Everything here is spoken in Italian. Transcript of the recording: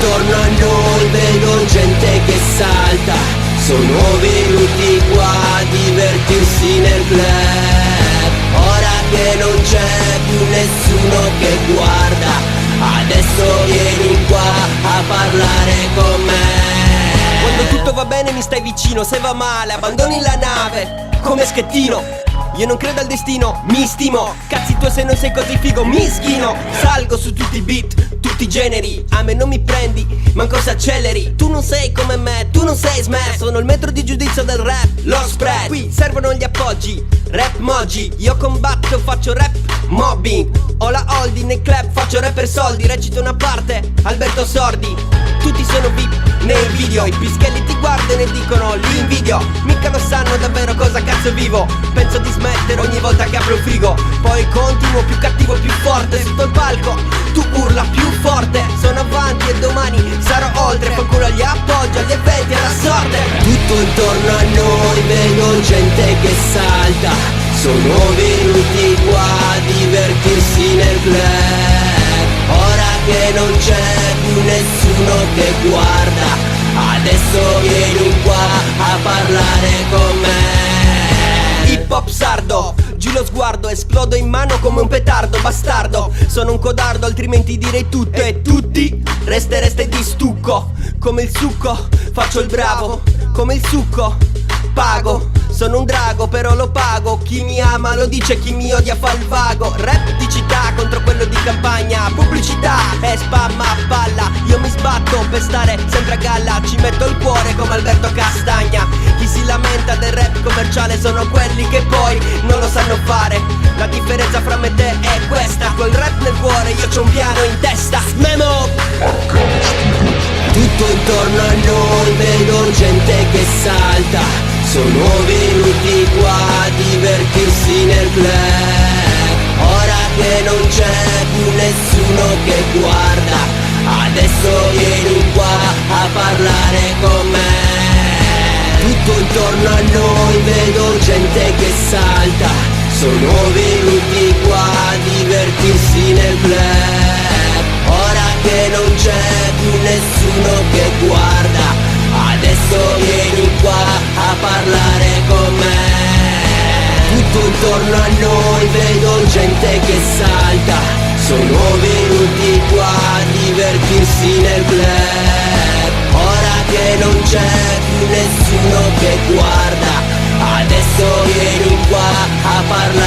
intorno a noi vedo gente che salta, sono venuti qua a divertirsi nel club. Ora che non c'è più nessuno che guarda, adesso vieni qua a parlare con me. Quando tutto va bene mi stai vicino, se va male abbandoni la nave come schettino. Io non credo al destino, mi stimo. Cazzi tuoi se non sei così figo, mi schino. Salgo su tutti i beat, tutti i generi. A me non mi prendi, manco se acceleri. Tu non sei come me, tu non sei Smash. Sono il metro di giudizio del rap, lo spread. Qui servono gli appoggi, rap moji. Io combatto, faccio rap mobbing. Ho la holding nel club, faccio rap per soldi. Recito una parte, Alberto Sordi. Tutti sono VIP nei video, i pischelli ti guardano e dicono li invidio. Mica lo sanno davvero cosa cazzo vivo. Penso di smettere ogni volta che apro il frigo. Poi continuo più cattivo, più forte. Sotto il palco, tu urla più forte. Sono avanti e domani sarò oltre. Qualcuno gli appoggia, agli eventi, alla sorte. Tutto intorno a noi vedo gente che salta, sono venuti qua a divertirsi nel club. Ora che non c'è più nessuno che guarda, adesso vieni qua a parlare con me. Hip hop sardo, giù lo sguardo, esplodo in mano come un petardo, bastardo. Sono un codardo, altrimenti direi tutto e tutti restereste di stucco. Come il succo, faccio il bravo, come il succo, pago. Sono un drago però lo pago, chi mi ama lo dice, chi mi odia fa il vago. Rap di città contro quello di campagna, pubblicità e spam a palla. Io mi sbatto per stare sempre a galla, ci metto il cuore come Alberto Castagna. Chi si lamenta del rap commerciale sono quelli che poi non lo sanno fare. La differenza fra me e te è questa, col rap nel cuore io c'ho un piano in testa. Memo! Tutto intorno a noi vedo gente che salta, sono venuti qua a divertirsi nel club. Ora che non c'è più nessuno che guarda, adesso vieni qua a parlare con me. Tutto intorno a noi vedo gente che salta, sono venuti qua a divertirsi nel club. Ora che non c'è più nessuno che guarda, adesso vieni qua a parlare con me. Tutto intorno a noi vedo gente che salta, sono venuti qua a divertirsi nel club. Ora che non c'è più nessuno che guarda, adesso vieni qua a parlare